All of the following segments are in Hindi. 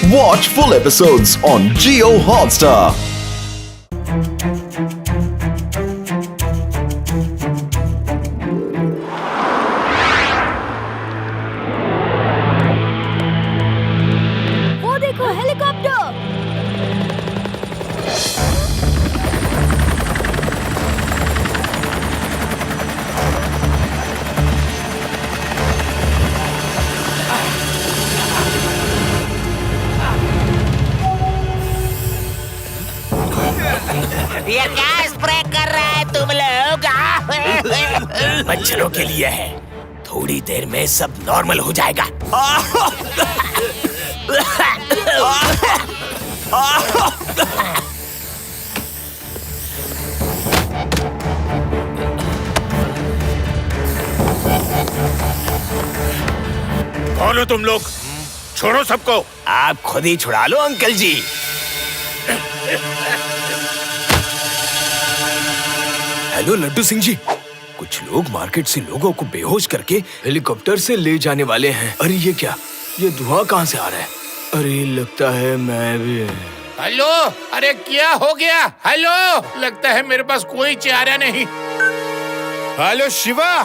Watch full episodes on Jio Hotstar. वो देखो हेलीकॉप्टर। ये क्या स्प्रे कर रहा है तुम लोग? बच्चों के लिए है। थोड़ी देर में सब नॉर्मल हो जाएगा। कौन हो तुम लोग? छोड़ो सबको। आप खुद ही छुड़ा लो अंकल जी। हेलो लड्डू सिंह जी, कुछ लोग मार्केट से लोगों को बेहोश करके हेलीकॉप्टर से ले जाने वाले हैं। अरे ये क्या, ये धुआं कहाँ से आ रहा है? अरे लगता है मैं भी। हेलो, अरे क्या हो गया? हेलो, लगता है मेरे पास कोई चारा नहीं। हेलो शिवा,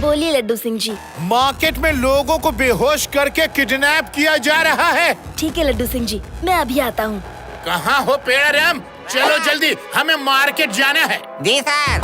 बोलिए लड्डू सिंह जी। मार्केट में लोगों को बेहोश करके किडनैप किया जा रहा है। ठीक है लड्डू सिंह जी, मैं अभी आता हूँ। कहाँ हो पेड़ाराम? चलो जल्दी, हमें मार्केट जाना है। जी सर।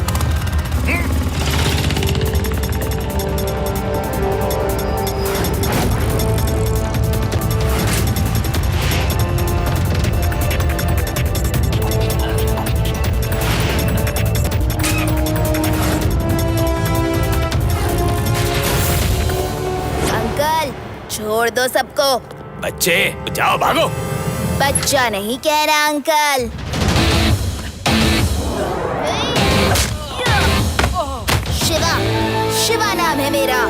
अंकल छोड़ दो सबको। बच्चे जाओ भागो। बच्चा नहीं कह रहा अंकल। शिवा, शिवा नाम है मेरा।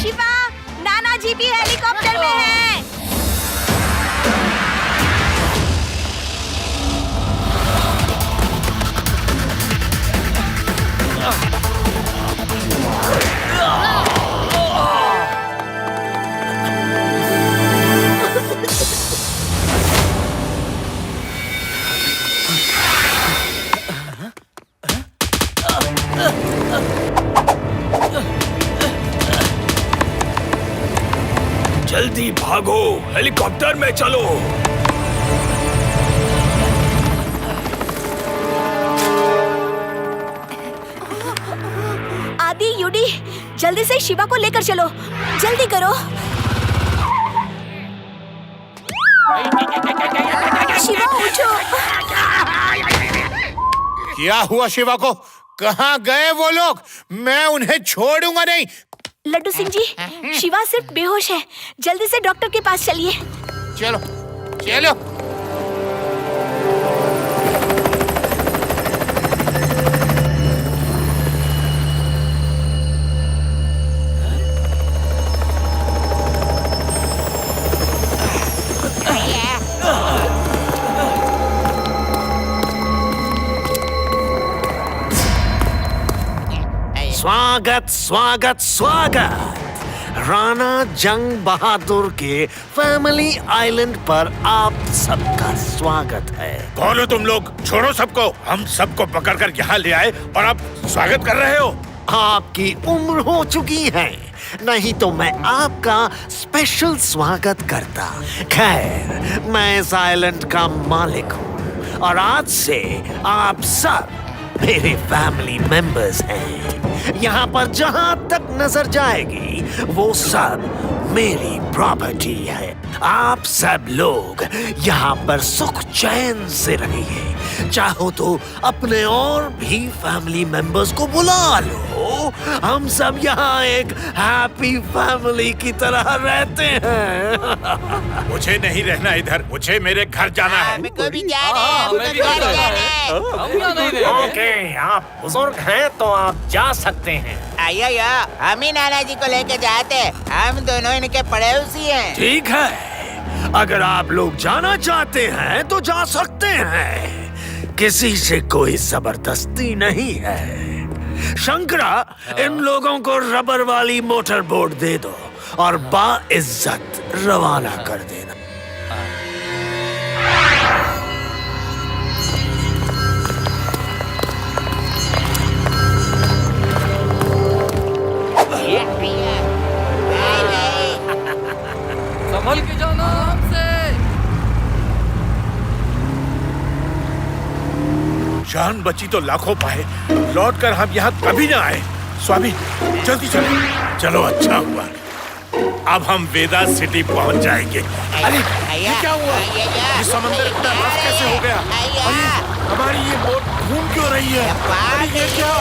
शिवा, नाना जी भी हेलीकॉप्टर में हैं। जल्दी भागो, हेलीकॉप्टर में चलो। आदि, यूडी, जल्दी से शिवा को लेकर चलो। जल्दी करो। शिवा उठो। क्या हुआ शिवा को? कहाँ गए वो लोग? मैं उन्हें छोड़ूंगा नहीं। लड्डू सिंह जी, शिवा सिर्फ बेहोश है। जल्दी से डॉक्टर के पास चलिए। चलो चलो। स्वागत स्वागत स्वागत। राणा जंग बहादुर के फैमिली आइलैंड पर आप सबका स्वागत है। कौन हो तुम लोग? छोड़ो सबको। हम सबको पकड़कर यहाँ ले आए और आप स्वागत कर रहे हो? आपकी उम्र हो चुकी है, नहीं तो मैं आपका स्पेशल स्वागत करता। खैर, मैं इस आइलैंड का मालिक हूँ और आज से आप सब मेरे फैमिली मेंबर्स हैं। यहाँ पर जहाँ तक नजर जाएगी वो सब मेरी प्रॉपर्टी है। आप सब लोग यहाँ पर सुख चैन से रहिए। चाहो तो अपने और भी फैमिली मेंबर्स को बुला लो। हम सब यहाँ एक हैप्पी फैमिली की तरह रहते हैं। मुझे नहीं रहना इधर, मुझे मेरे घर जाना है। हमको भी जाना है, हमको भी जाना है। ओके, आप बुजुर्ग हैं तो आप जा सकते हैं। आइयो, हम ही नाना जी को लेके जाते हैं। हम दोनों इनके पड़ोसी हैं। ठीक है, अगर आप लोग जाना चाहते हैं तो जा सकते हैं, किसी से कोई जबरदस्ती नहीं है। शंकरा, इन लोगों को रबर वाली मोटर बोट दे दो और बाइज्जत रवाना कर देना। संभल के जाना हमसे। जान बची तो लाखों पाए, लौट कर हम यहाँ कभी ना आए। स्वामी जल्दी चलो। चलो अच्छा हुआ, अब हम वेदा सिटी पहुँच जाएंगे। अरे ये क्या हुआ? ये समंदर इतना रफ कैसे हो गया? अरे हमारी ये बोट घूम क्यों रही है? अरे ये क्या?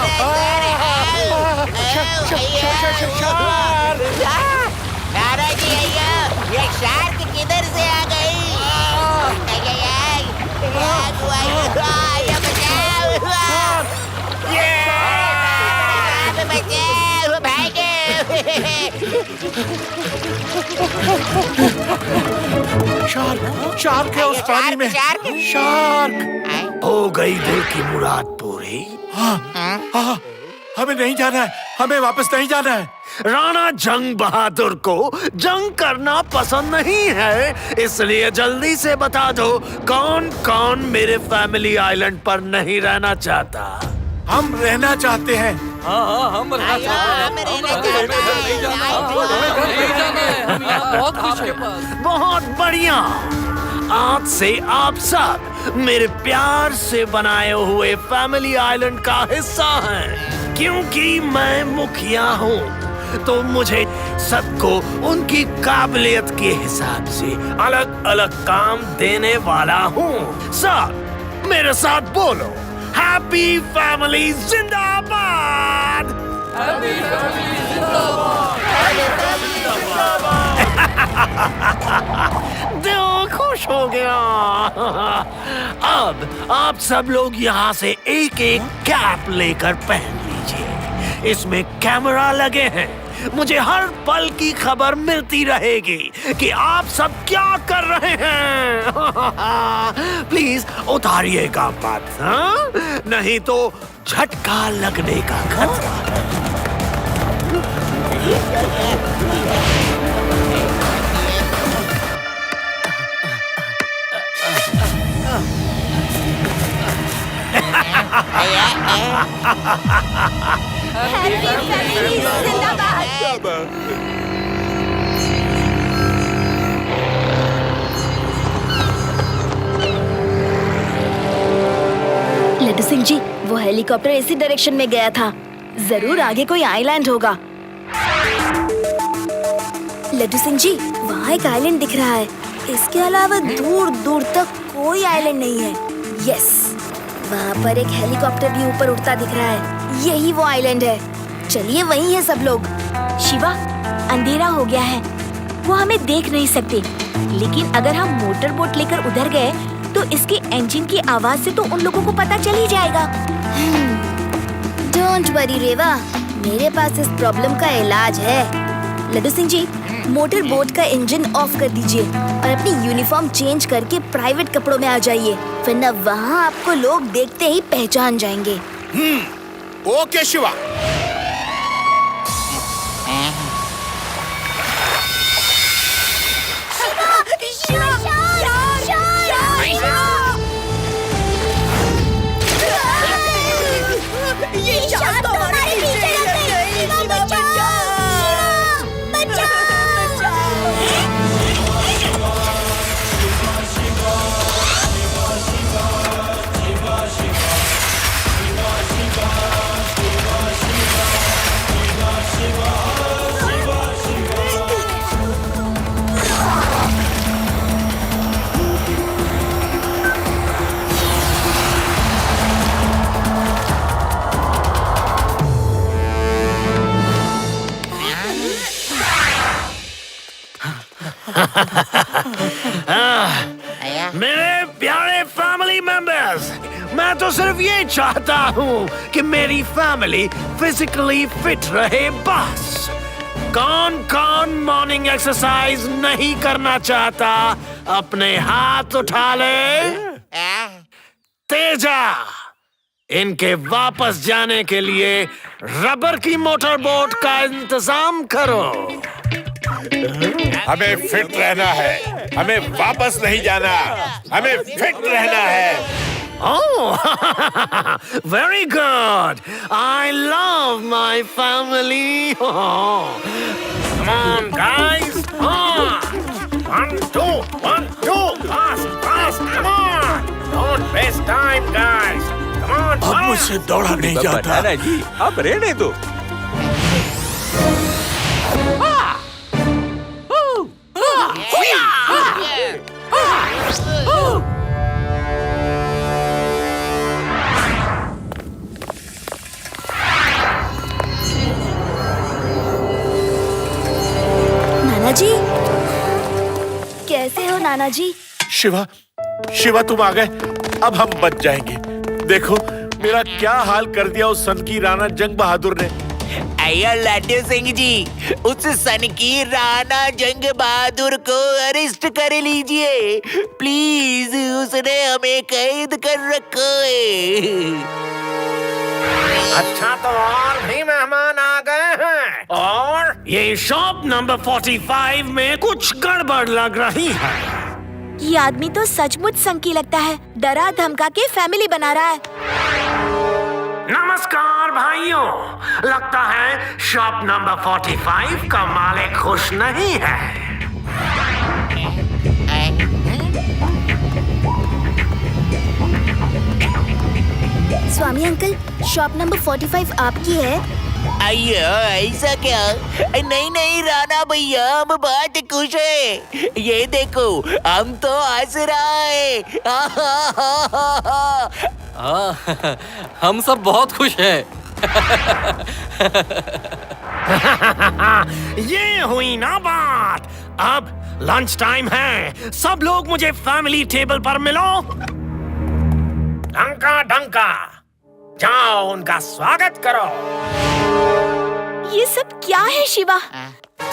ये शार्क किधर से आ गई? शार्क है उस पानी में। शार्क। हो गई दिल की मुराद पूरी। हाँ, हमें नहीं जाना है, हमें वापस नहीं जाना है। राणा जंग बहादुर को जंग करना पसंद नहीं है, इसलिए जल्दी से बता दो कौन कौन मेरे फैमिली आइलैंड पर नहीं रहना चाहता। हम रहना चाहते हैं। हाँ, हम रहना चाहते हैं। नहीं जाना है, हम यहाँ बहुत खुश हैं। बहुत बढ़िया। आज से आप सब मेरे प्यार से बनाए हुए फैमिली आइलैंड का हिस्सा हैं। क्योंकि मैं मुखिया हूँ तो मुझे सबको उनकी काबिलियत के हिसाब से अलग अलग काम देने वाला हूँ। सब मेरे साथ बोलो, हैप्पी फैमिली जिंदाबाद। हैप्पी फैमिली जिंदाबाद। दिल खुश हो गया। अब आप सब लोग यहाँ से एक एक कैप लेकर पहन लीजिए। इसमें कैमरा लगे हैं, मुझे हर पल की खबर मिलती रहेगी कि आप सब क्या कर रहे हैं। प्लीज उतारिएगा मत, हाँ? नहीं तो झटका लगने का खतरा है। लड्डू सिंह जी, वो हेलीकॉप्टर इसी डायरेक्शन में गया था। जरूर आगे कोई आइलैंड होगा। लड्डू सिंह जी, वहाँ एक आइलैंड दिख रहा है। इसके अलावा दूर दूर तक कोई आइलैंड नहीं है। यस, वहाँ पर एक हेलीकॉप्टर भी ऊपर उड़ता दिख रहा है। यही वो आइलैंड है। चलिए वहीं है सब लोग। शिवा, अंधेरा हो गया है, वो हमें देख नहीं सकते, लेकिन अगर हम मोटर बोट लेकर उधर गए तो इसके इंजन की आवाज से तो उन लोगों को पता चल ही जाएगा। डोंट वरी रेवा, मेरे पास इस प्रॉब्लम का इलाज है। लड्डू सिंह जी, मोटर बोट का इंजन ऑफ कर दीजिए और अपनी यूनिफॉर्म चेंज करके प्राइवेट कपड़ों में आ जाइए, वरना वहाँ आपको लोग देखते ही पहचान जाएंगे। ओके शिवा। मेरे प्यारे फैमिली मेंबर्स, मैं तो सिर्फ ये चाहता हूँ कि मेरी फैमिली फिजिकली फिट रहे बस। कौन कौन मॉर्निंग एक्सरसाइज नहीं करना चाहता? अपने हाथ उठा ले। तेजा, इनके वापस जाने के लिए रबर की मोटर बोट का इंतजाम करो। हमें फिट रहना है, हमें वापस नहीं जाना, हमें फिट रहना है। Oh, very good. I love my family. Oh. Come on, guys. On. 1, 2, 1, 2. Fast, fast. Come on. Don't waste time, guys. Come on. अब मुझसे दौड़ा नहीं जाता। बनाना जी, अब रहने दो। नाना जी, कैसे हो नाना जी? शिवा, शिवा तुम आ गए। अब हम बच जाएंगे। देखो मेरा क्या हाल कर दिया उस सन की राणा जंग बहादुर ने। अय्या लाडू सिंह जी, उस सन की राणा जंग बहादुर को अरेस्ट कर लीजिए प्लीज। उसने हमें कैद कर रखा है। अच्छा, तो और भी मेहमान आ गए हैं और ये शॉप नंबर 45 में कुछ गड़बड़ लग रही है। ये आदमी तो सचमुच संकी लगता है। डरा धमका के फैमिली बना रहा है। नमस्कार भाइयों, लगता है शॉप नंबर 45 का मालिक खुश नहीं है। स्वामी अंकल, शॉप नंबर 45 आपकी है? अय्यो, ऐसा क्या? नहीं नहीं राणा भैया, हम बहुत खुश हैं। ये देखो, हम तो हंस रहा है। हम सब बहुत खुश हैं। ये हुई ना बात। अब लंच टाइम है, सब लोग मुझे फैमिली टेबल पर मिलो। डंका डंका, जाओ उनका स्वागत करो। ये सब क्या है शिवा?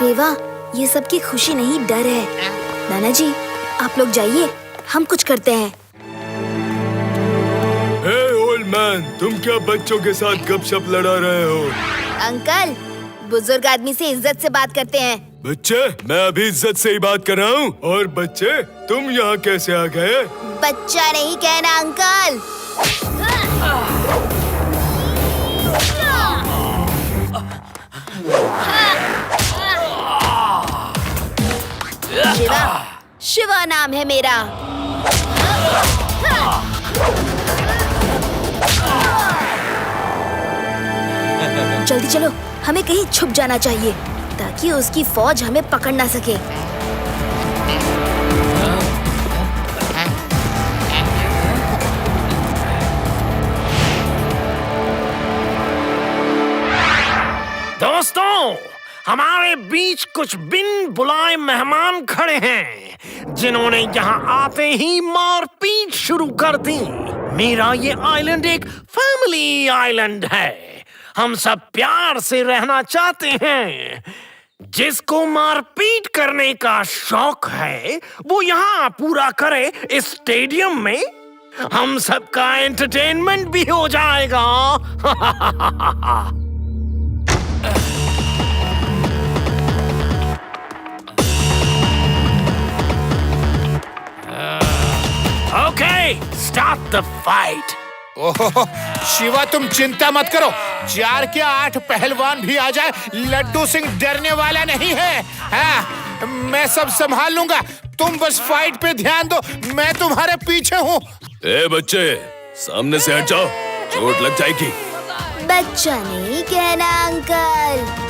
देवा, ये सब की खुशी नहीं, डर है। नाना जी, आप लोग जाइए, हम कुछ करते हैं। ओल्ड मैन, तुम क्या बच्चों के साथ गपशप लड़ा रहे हो? अंकल, बुजुर्ग आदमी से इज्जत से बात करते हैं। बच्चे, मैं अभी इज्जत से ही बात कर रहा हूँ। और बच्चे, तुम यहाँ कैसे आ गए? बच्चा नहीं कहना अंकल। शिवा, शिवा नाम है मेरा। जल्दी चलो, हमें कहीं छुप जाना चाहिए ताकि उसकी फौज हमें पकड़ ना सके। दोस्तों, हमारे बीच कुछ बिन बुलाए मेहमान खड़े हैं जिन्होंने यहाँ आते ही मारपीट शुरू कर दी। मेरा ये आइलैंड एक फैमिली आइलैंड है। हम सब प्यार से रहना चाहते हैं। जिसको मारपीट करने का शौक है वो यहाँ पूरा करे इस स्टेडियम में। हम सबका एंटरटेनमेंट भी हो जाएगा। Okay, start the fight. ओहो, शिवा तुम चिंता मत करो। 4 क्या 8 पहलवान भी आ जाए, लड्डू सिंह डरने वाला नहीं है। हाँ, मैं सब संभाल लूंगा। तुम बस फाइट पे ध्यान दो, मैं तुम्हारे पीछे हूँ। ए बच्चे, सामने से हट जाओ, चोट लग जाएगी। बच्चा नहीं कहना अंकल।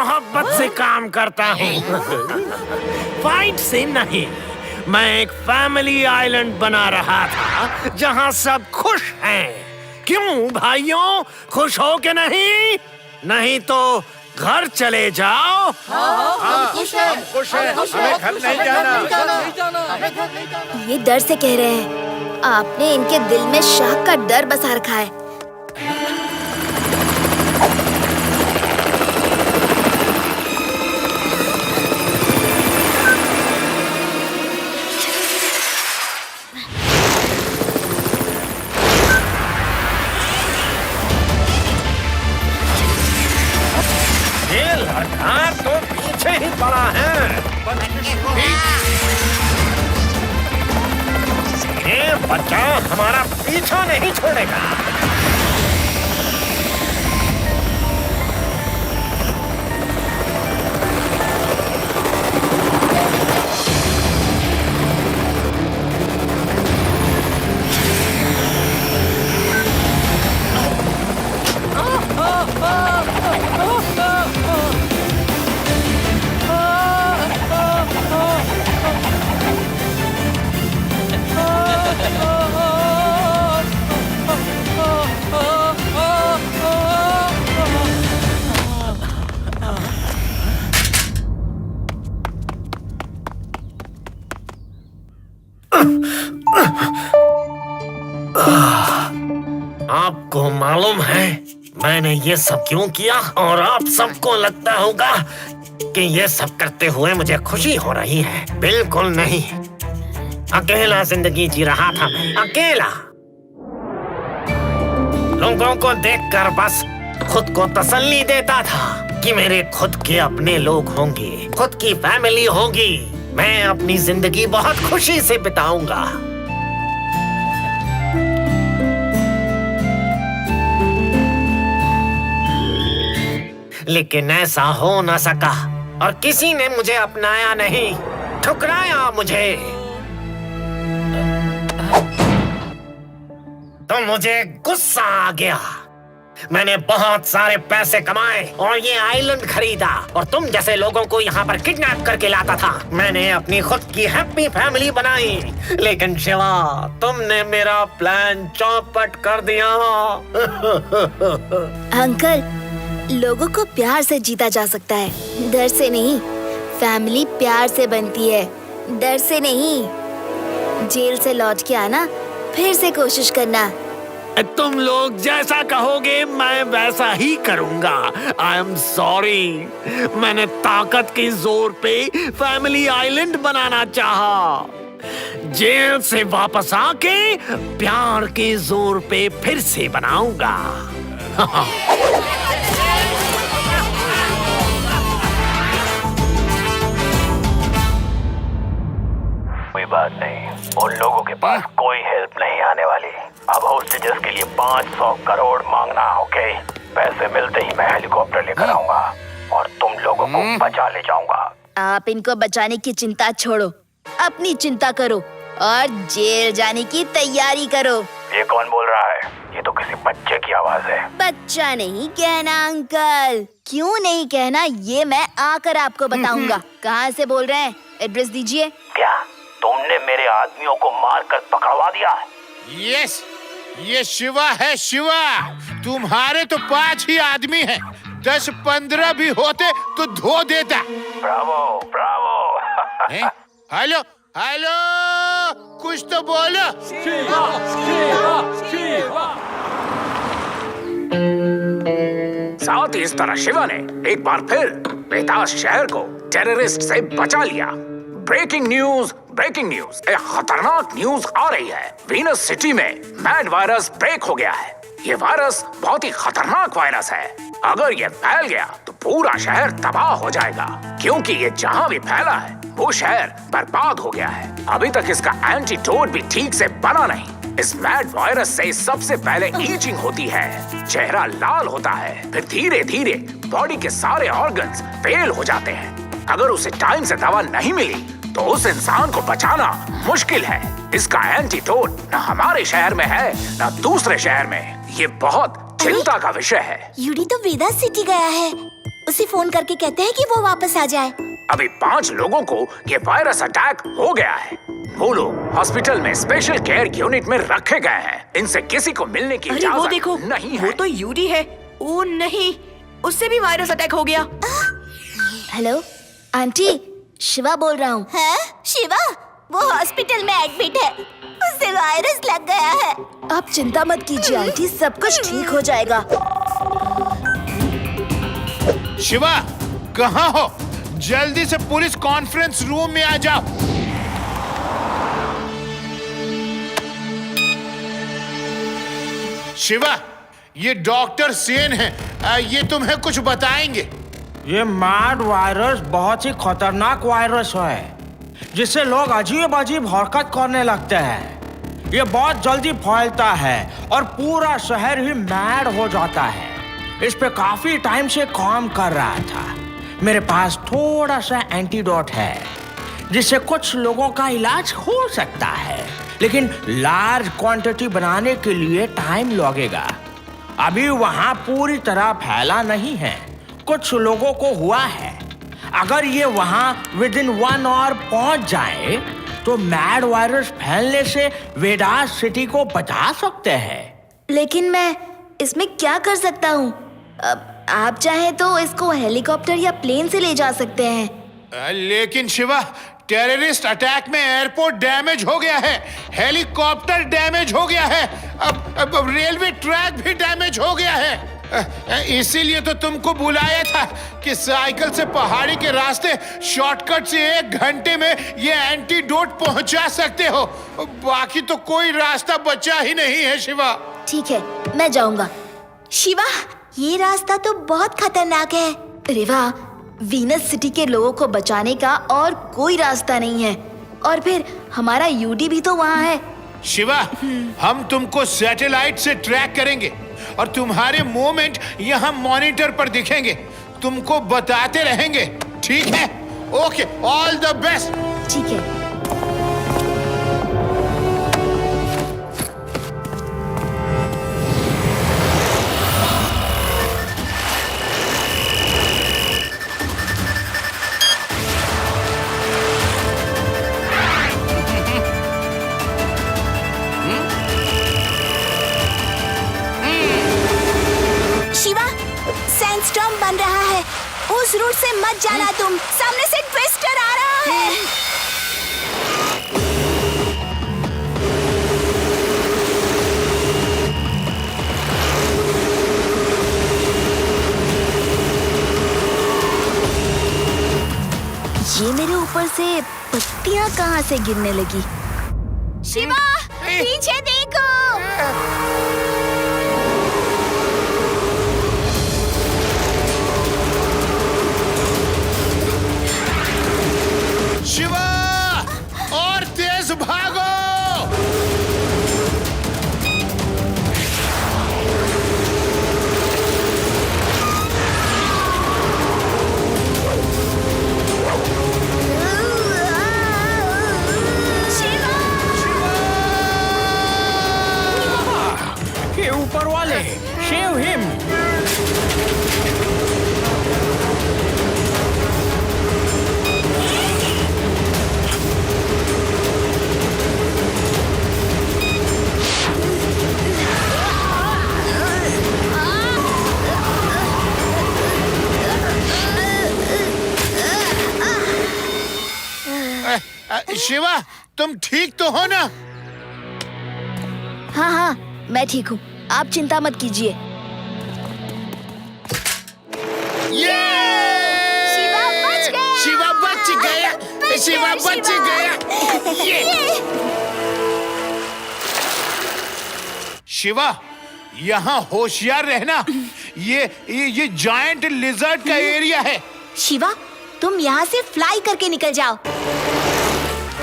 मोहब्बत से काम करता हूँ। फाइट से नहीं। मैं एक फैमिली आइलैंड बना रहा था जहाँ सब खुश हैं। क्यों भाइयों, खुश हो के नहीं? नहीं तो घर चले जाओ। हम खुश हैं, हमें घर नहीं जाना। ये डर से कह रहे हैं। आपने इनके दिल में शाख का डर बसा रखा है। ये लड़का तो पीछे ही पड़ा है। ये बच्चा हमारा पीछा नहीं छोड़ेगा। आपको मालूम है मैंने ये सब क्यों किया? और आप सबको लगता होगा कि ये सब करते हुए मुझे खुशी हो रही है। बिल्कुल नहीं। अकेला जिंदगी जी रहा था मैं, अकेला। लोगों को देखकर बस खुद को तसल्ली देता था कि मेरे खुद के अपने लोग होंगे, खुद की फैमिली होगी। मैं अपनी जिंदगी बहुत खुशी से बिताऊंगा। लेकिन ऐसा हो न सका और किसी ने मुझे अपनाया नहीं, ठुकराया मुझे। तो मुझे गुस्सा आ गया। मैंने बहुत सारे पैसे कमाए और ये आइलैंड खरीदा और तुम जैसे लोगों को यहाँ पर किडनैप करके लाता था। मैंने अपनी खुद की हैप्पी फैमिली बनाई। लेकिन शिवा, तुमने मेरा प्लान चौपट कर दिया। अंकल, लोगों को प्यार से जीता जा सकता है, डर से नहीं। फैमिली प्यार से बनती है, डर से नहीं। जेल से लौट के आना, फिर से कोशिश करना। तुम लोग जैसा कहोगे मैं वैसा ही करूंगा। I am sorry. मैंने ताकत के जोर पे फैमिली आइलैंड बनाना चाहा। जेल से वापस आके प्यार के जोर पे फिर से बनाऊंगा। कोई बात नहीं, उन लोगों के पास कोई हेल्प नहीं आने वाली। अब होस्टेजेस के लिए 500 करोड़ मांगना, ओके? पैसे मिलते ही मैं हेलीकॉप्टर लेकर आऊंगा और तुम लोगों को बचा ले जाऊंगा। आप इनको बचाने की चिंता छोड़ो, अपनी चिंता करो और जेल जाने की तैयारी करो। ये कौन बोल रहा है? ये तो किसी बच्चे की आवाज है। बच्चा नहीं कहना अंकल। क्यों नहीं कहना, ये मैं आकर आपको बताऊंगा। कहाँ से बोल रहे हैं? एड्रेस दीजिए। क्या तुमने मेरे आदमियों को मारकर पकड़वा दिया? यस, ये शिवा है, शिवा। तुम्हारे तो 5 ही आदमी हैं। 10-15 भी होते तो धो देता। Bravo, Bravo. हेलो, हेलो, कुछ तो बोलो। साथ ही इस तरह शिवा ने एक बार फिर बेताज शहर को टेररिस्ट से बचा लिया। ब्रेकिंग न्यूज, ब्रेकिंग न्यूज, एक खतरनाक न्यूज आ रही है। वीनस सिटी में मैड वायरस ब्रेक हो गया है। ये वायरस बहुत ही खतरनाक वायरस है। अगर ये फैल गया तो पूरा शहर तबाह हो जाएगा, क्योंकि ये जहां भी फैला है वो शहर बर्बाद हो गया है। अभी तक इसका एंटीडोट भी ठीक से बना नहीं। इस मैड वायरस से सबसे पहले ईचिंग होती है, चेहरा लाल होता है, फिर धीरे धीरे बॉडी के सारे ऑर्गन्स फेल हो जाते हैं। अगर उसे टाइम से दवा नहीं मिली तो उस इंसान को बचाना मुश्किल है। इसका एंटीडोट न हमारे शहर में है न दूसरे शहर में। ये बहुत चिंता का विषय है। यूडी तो वेदा सिटी गया है। उसे फोन करके कहते हैं कि वो वापस आ जाए। अभी 5 लोगों को ये वायरस अटैक हो गया है। वो लोग हॉस्पिटल में स्पेशल केयर यूनिट में रखे गए हैं। इनसे किसी को मिलने की अरे वो इजाजत देखो, नहीं है। वो तो यूडी है। ओ नहीं, उससे भी वायरस अटैक हो गया। हेलो आंटी, शिवा बोल रहा हूँ। है? शिवा वो हॉस्पिटल में एडमिट है, उसे वायरस लग गया है। आप चिंता मत कीजिए आंटी, सब कुछ ठीक हो जाएगा। शिवा कहाँ हो? जल्दी से पुलिस कॉन्फ्रेंस रूम में आ जाओ। शिवा, ये डॉक्टर सेन है, ये तुम्हें कुछ बताएंगे। ये मैड वायरस बहुत ही खतरनाक वायरस है, जिससे लोग अजीब अजीब हरकत करने लगते हैं। ये बहुत जल्दी फैलता है और पूरा शहर ही मैड हो जाता है। इस पे काफी टाइम से काम कर रहा था। मेरे पास थोड़ा सा एंटीडोट है, जिससे कुछ लोगों का इलाज हो सकता है, लेकिन लार्ज क्वांटिटी बनाने के लिए टाइम लगेगा। अभी वहां पूरी तरह फैला नहीं है, कुछ लोगों को हुआ है। अगर ये वहां विदिन 1 आवर पहुंच जाए तो मैड वायरस फैलने से वेदास सिटी को बचा सकते हैं। लेकिन मैं इसमें क्या कर सकता हूँ? आप चाहें तो इसको हेलीकॉप्टर या प्लेन से ले जा सकते हैं। लेकिन शिवा, टेररिस्ट अटैक में एयरपोर्ट डैमेज हो गया है, हेलीकॉप्टर डैमेज हो गया है, अब रेलवे ट्रैक भी डैमेज हो गया है। इसीलिए तो तुमको बुलाया था कि साइकिल से पहाड़ी के रास्ते शॉर्टकट से 1 घंटे में ये एंटीडोट पहुंचा सकते हो। बाकी तो कोई रास्ता बचा ही नहीं है शिवा। ठीक है, मैं जाऊंगा। शिवा ये रास्ता तो बहुत खतरनाक है। रेवा, वीनस सिटी के लोगों को बचाने का और कोई रास्ता नहीं है, और फिर हमारा यूडी भी तो वहाँ है। शिवा, हम तुमको सैटेलाइट से ट्रैक करेंगे और तुम्हारे मूवमेंट यहाँ मॉनिटर पर दिखेंगे। तुमको बताते रहेंगे, ठीक है? Okay, all the best. ठीक है। सैंडस्टॉर्म बन रहा है, उस रूट से मत जाना तुम, सामने से ट्विस्टर आ रहा है। ये मेरे ऊपर से पत्तियां कहाँ से गिरने लगी? शिवा पीछे देखो। शिवा, और तेज भागो। ये ऊपर वाले, शेव हिम। शिवा, तुम ठीक तो हो ना? हाँ हाँ, मैं ठीक हूँ, आप चिंता मत कीजिए। शिवा बच गया। शिवा बच गया। शिवा बच गया। शिवा, यहाँ होशियार रहना। ये जायंट लिजर्ड का एरिया है। शिवा तुम यहाँ से फ्लाई करके निकल जाओ।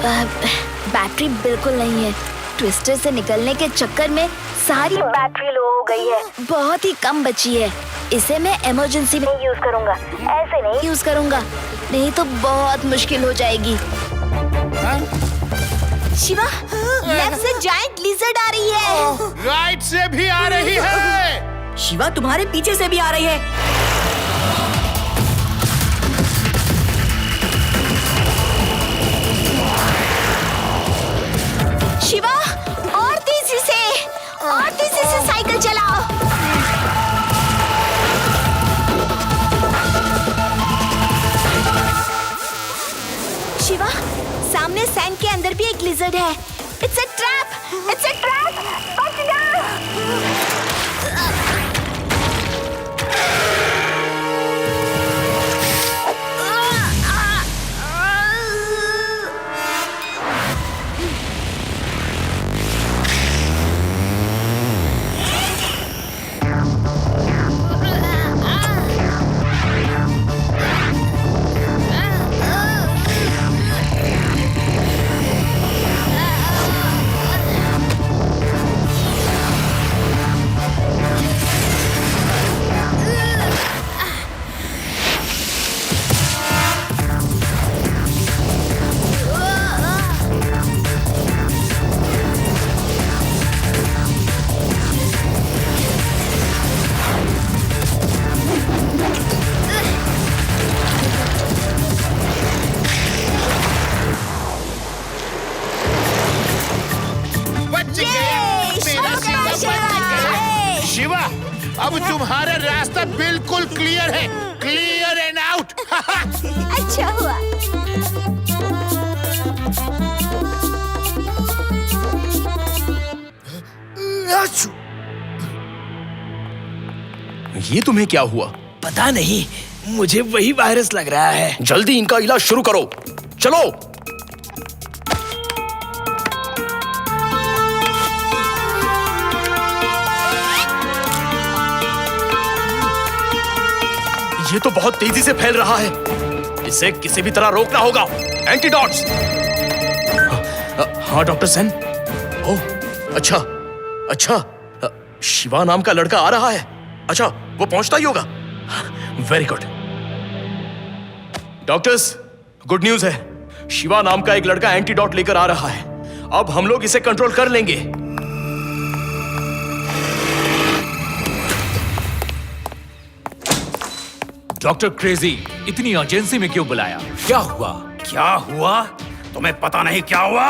बैटरी बिल्कुल नहीं है। ट्विस्टर से निकलने के चक्कर में सारी बैटरी लो हो गई है, बहुत ही कम बची है। इसे मैं इमरजेंसी में यूज करूंगा, ऐसे नहीं यूज करूंगा, नहीं तो बहुत मुश्किल हो जाएगी। शिवा लेफ्ट से जायंट लिजर्ड आ रही है। राइट से भी आ रही है। शिवा तुम्हारे पीछे से भी आ रही है। लिजर्ड है। It's a trap, it's a trap. बचना। शिवा, अब तुम्हारा रास्ता बिल्कुल क्लियर है, क्लियर एंड आउट। अच्छा हुआ। ये तुम्हें क्या हुआ? पता नहीं, मुझे वही वायरस लग रहा है। जल्दी इनका इलाज शुरू करो, चलो। ये तो बहुत तेजी से फैल रहा है, इसे किसी भी तरह रोकना होगा। एंटीडोट्स। हाँ डॉक्टर सेन। ओह अच्छा अच्छा, शिवा नाम का लड़का आ रहा है। अच्छा, वो पहुंचता ही होगा। Very good. Doctors, good news है, शिवा नाम का एक लड़का एंटीडोट लेकर आ रहा है। अब हम लोग इसे कंट्रोल कर लेंगे। डॉक्टर क्रेजी, इतनी अर्जेंसी में क्यों बुलाया? क्या हुआ? क्या हुआ? तुम्हें पता नहीं क्या हुआ?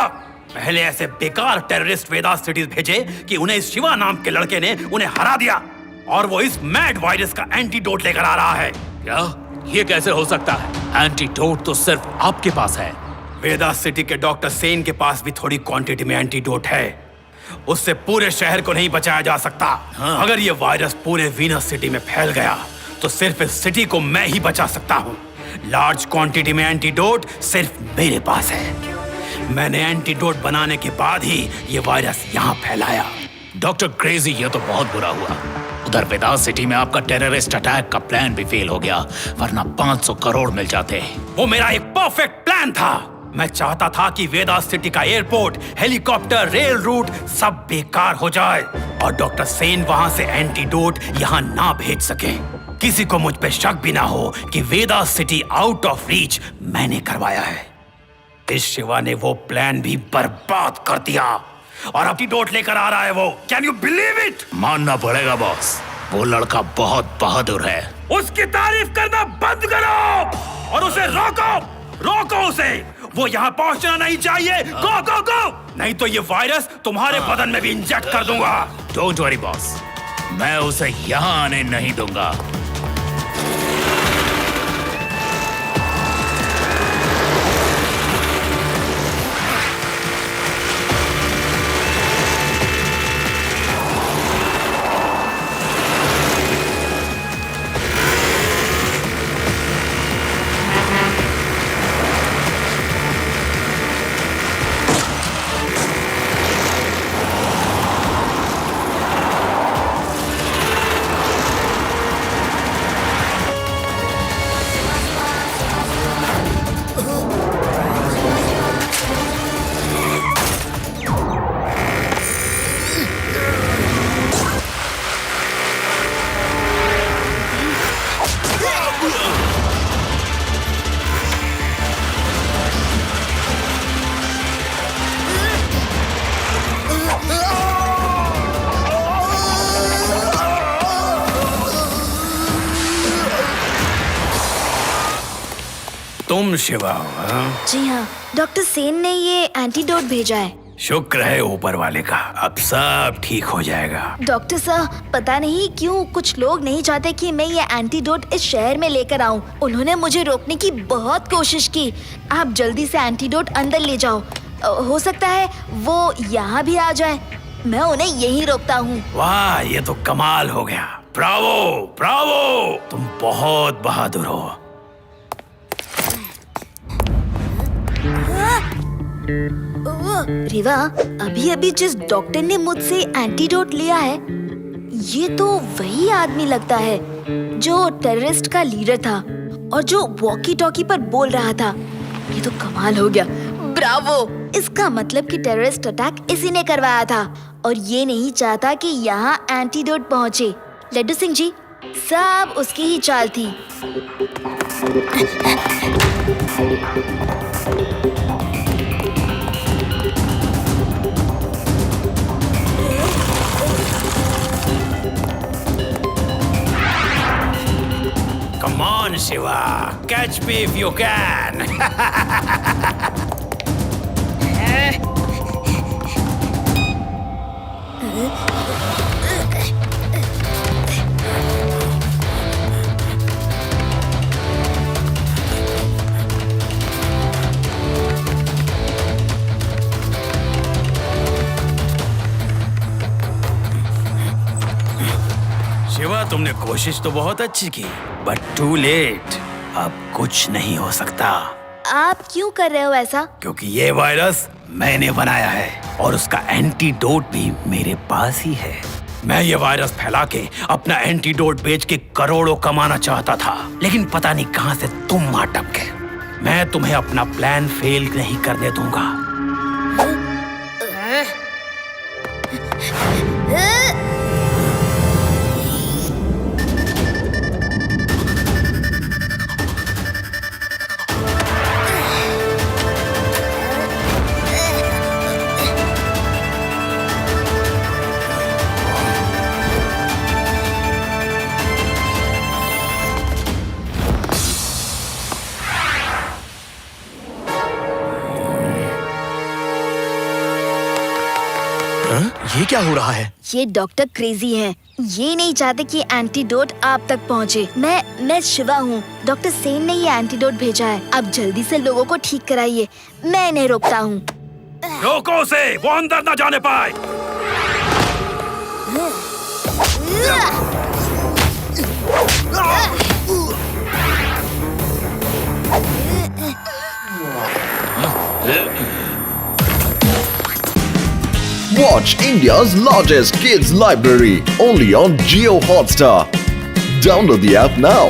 पहले ऐसे बेकार टेररिस्ट वेदास सिटीज भेजे कि उन्हें शिवा नाम के लड़के ने उन्हें हरा दिया, और वो इस मैड वायरस का एंटीडोट लेकर आ रहा है। क्या? ये कैसे हो सकता है? एंटीडोट तो सिर्फ आपके पास है। वेदास सिटी के डॉक्टर सेन के पास भी थोड़ी क्वांटिटी में एंटीडोट है। उससे पूरे शहर को नहीं बचाया जा सकता। अगर ये वायरस पूरे वीनस सिटी में फैल गया तो सिर्फ इस सिटी को मैं ही बचा सकता हूँ। लार्ज क्वांटिटी में एंटीडोट सिर्फ मेरे पास है। मैंने एंटीडोट बनाने के बाद ही ये वायरस यहाँ फैलाया। डॉक्टर क्रेजी, ये तो बहुत बुरा हुआ। उधर वेदास सिटी में आपका टेररिस्ट अटैक का प्लान भी फेल हो गया, वरना 500 करोड़ मिल जाते। वो मेरा एक परफेक्ट प्लान था। मैं चाहता था कि वेदास सिटी का एयरपोर्ट, हेलीकॉप्टर, रेल रूट सब बेकार हो जाए और डॉक्टर सेन वहां से एंटीडोट यहाँ ना भेज सके। किसी को मुझ पे शक भी ना हो कि Vedas city out of reach मैंने करवाया है। इस शिवा ने वो प्लान भी बर्बाद कर दिया और एंटीडोट लेकर आ रहा है वो। Can you believe it? मानना पड़ेगा बॉस, वो लड़का बहुत बहादुर है। उसकी तारीफ करना बंद करो और उसे रोको, रोको उसे। वो यहाँ पहुंचना नहीं चाहिए। गो गो गो, नहीं तो ये वायरस तुम्हारे बदन में भी इंजेक्ट कर दूंगा। डोंट वरी बॉस, मैं उसे यहाँ आने नहीं दूंगा। तुम शिवा हो? हाँ? जी हाँ, डॉक्टर सेन ने ये एंटीडोट भेजा है। शुक्र है ऊपर वाले का, अब सब ठीक हो जाएगा। डॉक्टर साहब, पता नहीं क्यों कुछ लोग नहीं चाहते कि मैं ये एंटीडोट इस शहर में लेकर आऊं। उन्होंने मुझे रोकने की बहुत कोशिश की। आप जल्दी से एंटीडोट अंदर ले जाओ। हो सकता है वो यहाँ भी आ जाए। मैं उन्हें यहीं रोकता हूँ। वाह, ये तो कमाल हो गया। ब्रावो ब्रावो, तुम बहुत बहादुर हो। रिवा, अभी अभी जिस डॉक्टर ने मुझसे एंटीडोट लिया है, ये तो वही आदमी लगता है जो टेररिस्ट का लीडर था और जो वॉकी टॉकी पर बोल रहा था। ये तो कमाल हो गया। ब्रावो! इसका मतलब कि टेररिस्ट अटैक इसी ने करवाया था और ये नहीं चाहता कि यहाँ एंटीडोट पहुँचे। लड्डू सिंह जी, सब उसकी ही चाल थी। Come on, Shiva, catch me if you can. Shiva, तुमने कोशिश तो बहुत अच्छी की, बट टू लेट। अब कुछ नहीं हो सकता। आप क्यों कर रहे हो ऐसा? क्योंकि ये वायरस मैंने बनाया है और उसका एंटीडोट भी मेरे पास ही है। मैं ये वायरस फैला के अपना एंटीडोट बेच के करोड़ों कमाना चाहता था, लेकिन पता नहीं कहां से तुम आ टपके। मैं तुम्हें अपना प्लान फेल नहीं करने दूंगा। ये क्या हो रहा है? ये डॉक्टर क्रेजी हैं। ये नहीं चाहते कि एंटीडोट आप तक पहुंचे। मैं शिवा हूँ। डॉक्टर सेन ने ये एंटीडोट भेजा है। अब जल्दी से लोगों को ठीक कराइए। मैं इन्हें रोकता हूँ। रोको उसे, वो अंदर ना जाने पाए। Watch India's largest kids library only on Jio Hotstar. Download the app now.